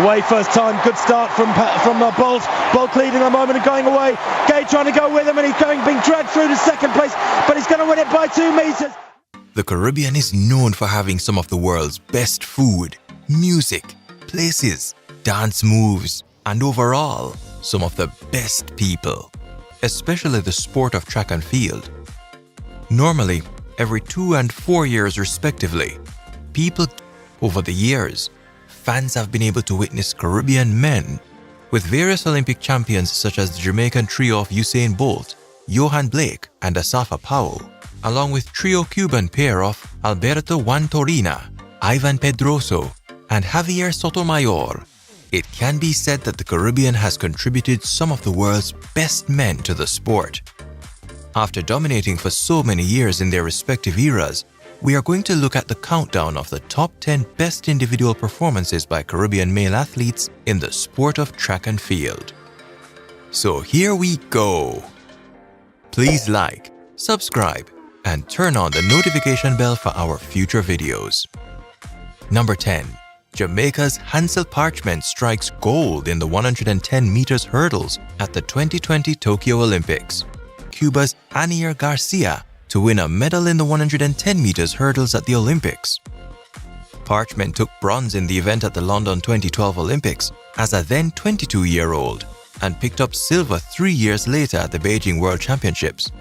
Away first time, good start from Bolt. Bolt leading the moment and going away. Gay trying to go with him, and he's being dragged through to second place, but he's going to win it by 2 meters. The Caribbean is known for having some of the world's best food, music, places, dance moves, and overall, some of the best people, especially the sport of track and field. Normally, every 2 and 4 years respectively, over the years, fans have been able to witness Caribbean men with various Olympic champions such as the Jamaican trio of Usain Bolt, Johan Blake, and Asafa Powell, along with trio Cuban pair of Alberto Juan Torina, Iván Pedroso, and Javier Sotomayor. It can be said that the Caribbean has contributed some of the world's best men to the sport. After dominating for so many years in their respective eras, we are going to look at the countdown of the top 10 best individual performances by Caribbean male athletes in the sport of track and field. So here we go. Please like, subscribe, and turn on the notification bell for our future videos. Number 10. Jamaica's Hansle Parchment strikes gold in the 110 meters hurdles at the 2020 Tokyo Olympics. Cuba's Anier Garcia to win a medal in the 110 meters hurdles at the Olympics. Parchment took bronze in the event at the London 2012 Olympics as a then 22-year-old and picked up silver 3 years later at the Beijing World Championships.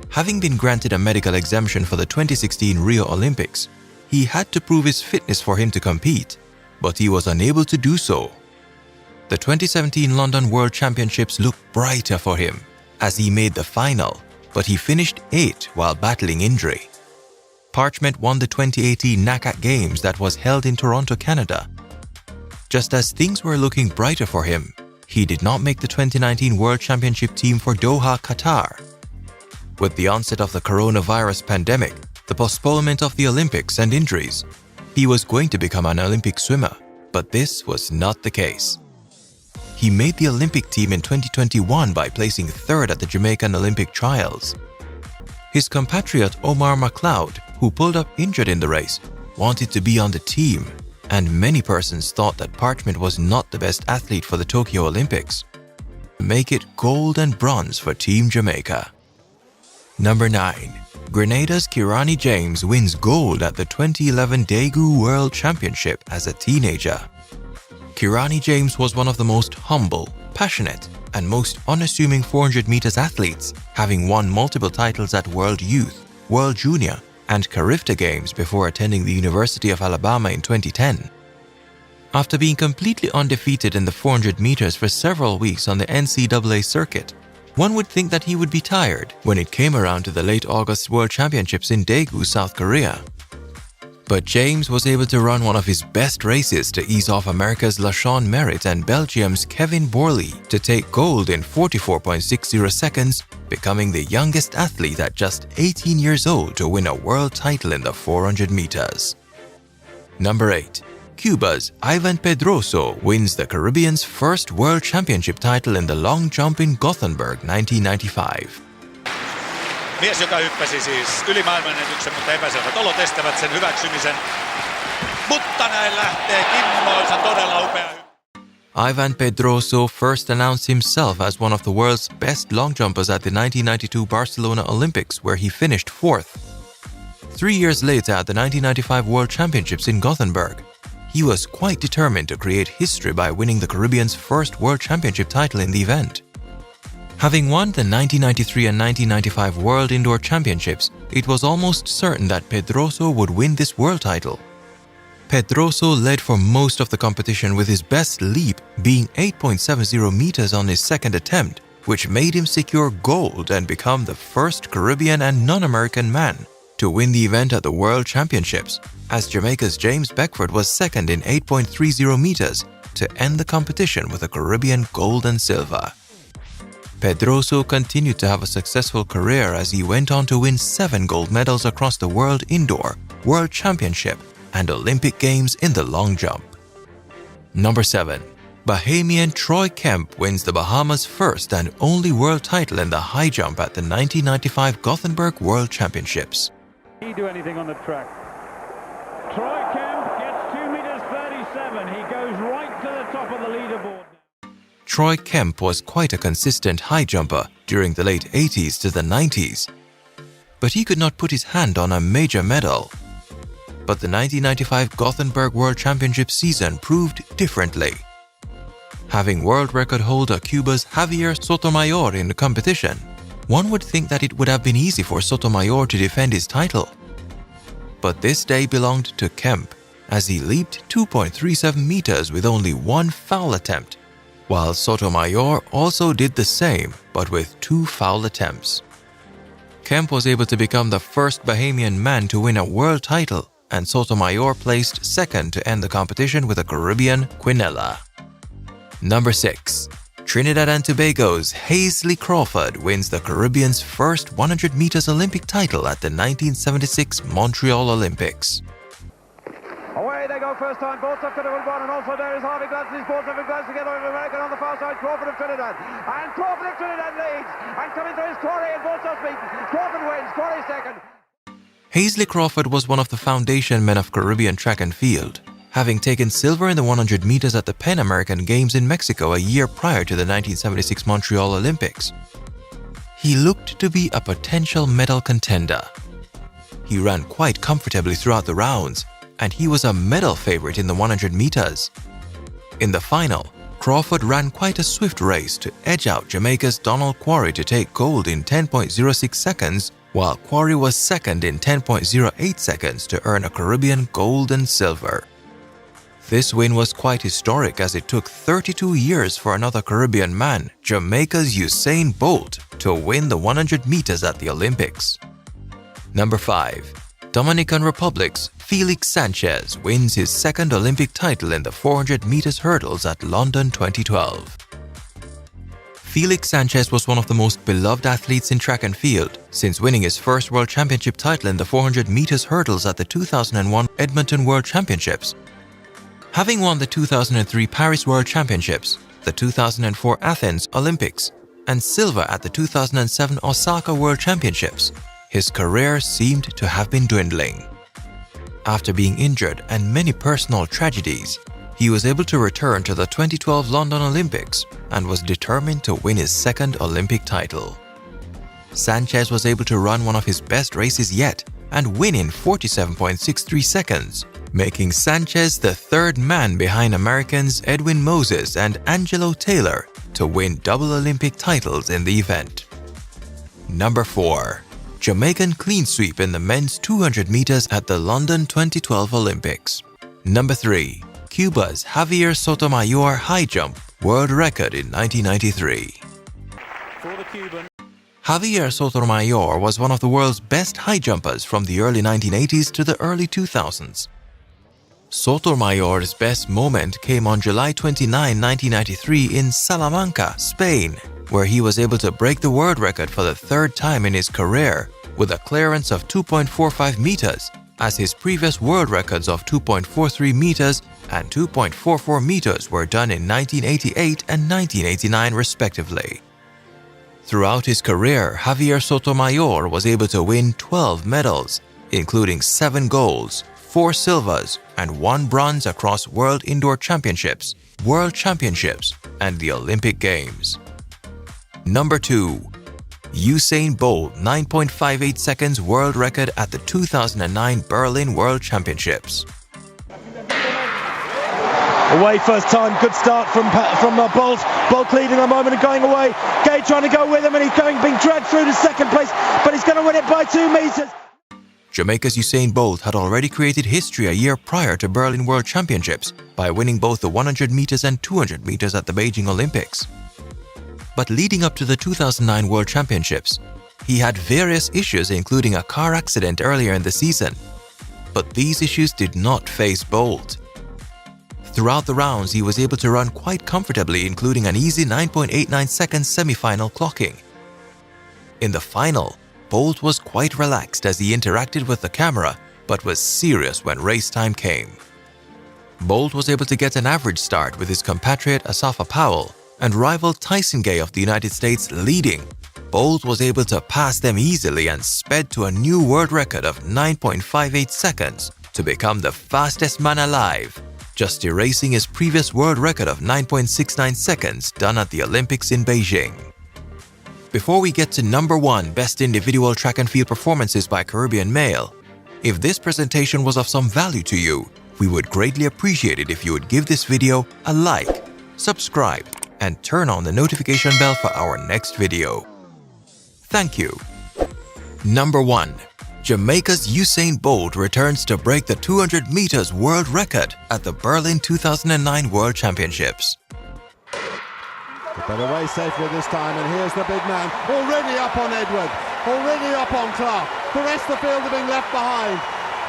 Having been granted a medical exemption for the 2016 Rio Olympics, he had to prove his fitness for him to compete, but he was unable to do so. The 2017 London World Championships looked brighter for him as he made the final, but he finished 8th while battling injury. Parchment won the 2018 NACAT Games that was held in Toronto, Canada. Just as things were looking brighter for him, he did not make the 2019 World Championship team for Doha, Qatar. With the onset of the coronavirus pandemic, the postponement of the Olympics and injuries, he was going to become an Olympic swimmer, but this was not the case. He made the Olympic team in 2021 by placing 3rd at the Jamaican Olympic Trials. His compatriot Omar McLeod, who pulled up injured in the race, wanted to be on the team, and many persons thought that Parchment was not the best athlete for the Tokyo Olympics. Make it gold and bronze for Team Jamaica. Number 9. Grenada's Kirani James wins gold at the 2011 Daegu World Championship as a teenager. Kirani James was one of the most humble, passionate, and most unassuming 400 meters athletes, having won multiple titles at World Youth, World Junior, and Carifta Games before attending the University of Alabama in 2010. After being completely undefeated in the 400 meters for several weeks on the NCAA circuit, one would think that he would be tired when it came around to the late August World Championships in Daegu, South Korea. But James was able to run one of his best races to ease off America's LaShawn Merritt and Belgium's Kevin Borley to take gold in 44.60 seconds, becoming the youngest athlete at just 18 years old to win a world title in the 400 meters. Number 8. Cuba's Iván Pedroso wins the Caribbean's first World Championship title in the long jump in Gothenburg 1995. Mies, joka hyppäsi siis yli maailmanennätyksen, mutta epäselvät olot estävät sen hyväksymisen. Mutta näin lähtee kimmoisa, todella upea. Iván Pedroso first announced himself as one of the world's best long jumpers at the 1992 Barcelona Olympics, where he finished 4th. 3 years later at the 1995 World Championships in Gothenburg, he was quite determined to create history by winning the Caribbean's first World Championship title in the event. Having won the 1993 and 1995 World Indoor Championships, it was almost certain that Pedroso would win this world title. Pedroso led for most of the competition with his best leap being 8.70 meters on his second attempt, which made him secure gold and become the first Caribbean and non-American man to win the event at the World Championships, as Jamaica's James Beckford was second in 8.30 meters to end the competition with a Caribbean gold and silver. Pedroso continued to have a successful career as he went on to win 7 gold medals across the World Indoor, World Championship, and Olympic Games in the long jump. Number 7. Bahamian Troy Kemp wins the Bahamas' first and only world title in the high jump at the 1995 Gothenburg World Championships. He do anything on the track. Troy Kemp gets 2 meters 7. He goes right to the top of the leaderboard. Troy Kemp was quite a consistent high jumper during the late 80s to the 90s, but he could not put his hand on a major medal. But the 1995 Gothenburg World Championship season proved differently. Having world record holder Cuba's Javier Sotomayor in the competition, one would think that it would have been easy for Sotomayor to defend his title. But this day belonged to Kemp, as he leaped 2.37 meters with only one foul attempt, while Sotomayor also did the same but with 2 foul attempts. Kemp was able to become the first Bahamian man to win a world title, and Sotomayor placed second to end the competition with a Caribbean quinella. Number 6. Trinidad and Tobago's Hasley Crawford wins the Caribbean's first 100 meters Olympic title at the 1976 Montreal Olympics. Away they go first time, Bolt up to the one, and also there is Harvey Glance's Bolt and Glance together with American on the far side, Crawford of Trinidad. And Crawford of Trinidad leads, and coming through is Quarry, and Bolt's not beaten. Crawford wins, Quarry second. Hasley Crawford was one of the foundation men of Caribbean track and field, having taken silver in the 100 meters at the Pan American Games in Mexico a year prior to the 1976 Montreal Olympics. He looked to be a potential medal contender. He ran quite comfortably throughout the rounds, and he was a medal favorite in the 100 meters. In the final, Crawford ran quite a swift race to edge out Jamaica's Donald Quarry to take gold in 10.06 seconds, while Quarry was second in 10.08 seconds to earn a Caribbean gold and silver. This win was quite historic, as it took 32 years for another Caribbean man, Jamaica's Usain Bolt, to win the 100 meters at the Olympics. Number 5. Dominican Republic's Felix Sanchez wins his second Olympic title in the 400 meters hurdles at London 2012. Felix Sanchez was one of the most beloved athletes in track and field, since winning his first World Championship title in the 400 meters hurdles at the 2001 Edmonton World Championships. Having won the 2003 Paris World Championships, the 2004 Athens Olympics, and silver at the 2007 Osaka World Championships, his career seemed to have been dwindling. After being injured and many personal tragedies, he was able to return to the 2012 London Olympics and was determined to win his second Olympic title. Sanchez was able to run one of his best races yet and win in 47.63 seconds, making Sanchez the third man behind Americans Edwin Moses and Angelo Taylor to win double Olympic titles in the event. Number 4. Jamaican clean sweep in the men's 200 meters at the London 2012 Olympics. Number 3. Cuba's Javier Sotomayor high jump world record in 1993. For the Cuban. Javier Sotomayor was one of the world's best high jumpers from the early 1980s to the early 2000s. Sotomayor's best moment came on July 29, 1993 in Salamanca, Spain, where he was able to break the world record for the third time in his career with a clearance of 2.45 meters, as his previous world records of 2.43 meters and 2.44 meters were done in 1988 and 1989 respectively. Throughout his career, Javier Sotomayor was able to win 12 medals, including 7 golds, 4 silvers, and 1 bronze across World Indoor Championships, World Championships, and the Olympic Games. Number 2. Usain Bolt 9.58 seconds world record at the 2009 Berlin World Championships. Away first time, good start from Bolt. Bolt leading a moment and going away. Gay trying to go with him, and he's being dragged through to second place, but he's going to win it by 2 meters. Jamaica's Usain Bolt had already created history a year prior to Berlin World Championships by winning both the 100 meters and 200 meters at the Beijing Olympics. But leading up to the 2009 World Championships, he had various issues, including a car accident earlier in the season. But these issues did not faze Bolt. Throughout the rounds, he was able to run quite comfortably, including an easy 9.89 seconds semi-final clocking. In the final, Bolt was quite relaxed as he interacted with the camera, but was serious when race time came. Bolt was able to get an average start with his compatriot Asafa Powell, and rival Tyson Gay of the United States leading. Bolt was able to pass them easily and sped to a new world record of 9.58 seconds to become the fastest man alive just erasing his previous world record of 9.69 seconds done at the Olympics in Beijing. Before we get to number 1 best individual track and field performances by Caribbean male, if this presentation was of some value to you, we would greatly appreciate it if you would give this video a like, subscribe, and turn on the notification bell for our next video. Thank you. Number 1. Jamaica's Usain Bolt returns to break the 200 meters world record at the Berlin 2009 World Championships. But away safely this time, and here's the big man, already up on Edward, already up on Clark. The rest of the field are being left behind.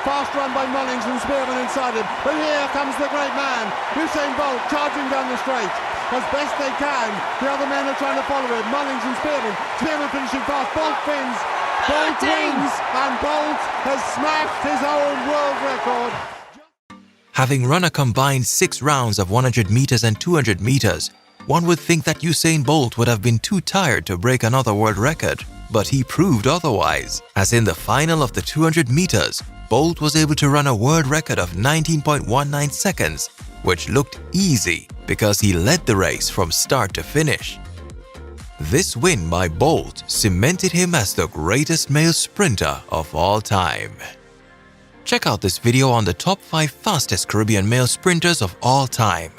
Fast run by Mullings and Spearman inside him, but here comes the great man, Usain Bolt, charging down the straight. As best they can, the other men are trying to follow him, Mullings and Spearman. Spearman finishing fast, Bolt wins, Bolt wins, and Bolt has smashed his own world record. Having run a combined 6 rounds of 100 meters and 200 meters, one would think that Usain Bolt would have been too tired to break another world record, but he proved otherwise, as in the final of the 200 meters, Bolt was able to run a world record of 19.19 seconds, which looked easy because he led the race from start to finish. This win by Bolt cemented him as the greatest male sprinter of all time. Check out this video on the top 5 fastest Caribbean male sprinters of all time.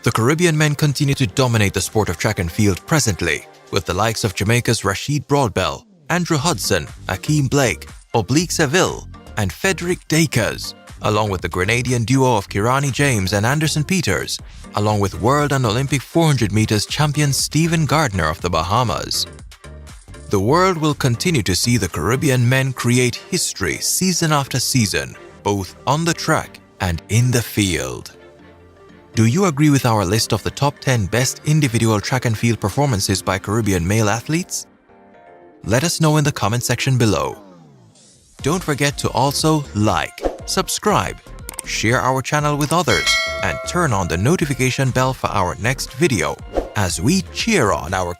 The Caribbean men continue to dominate the sport of track and field presently, with the likes of Jamaica's Rashid Broadbell, Andrew Hudson, Akeem Blake, Oblique Seville, and Frederick Dakers, along with the Grenadian duo of Kirani James and Anderson Peters, along with world and Olympic 400 meters champion Stephen Gardner of the Bahamas. The world will continue to see the Caribbean men create history season after season, both on the track and in the field. Do you agree with our list of the top 10 best individual track and field performances by Caribbean male athletes? Let us know in the comment section below. Don't forget to also like, subscribe, share our channel with others, and turn on the notification bell for our next video as we cheer on our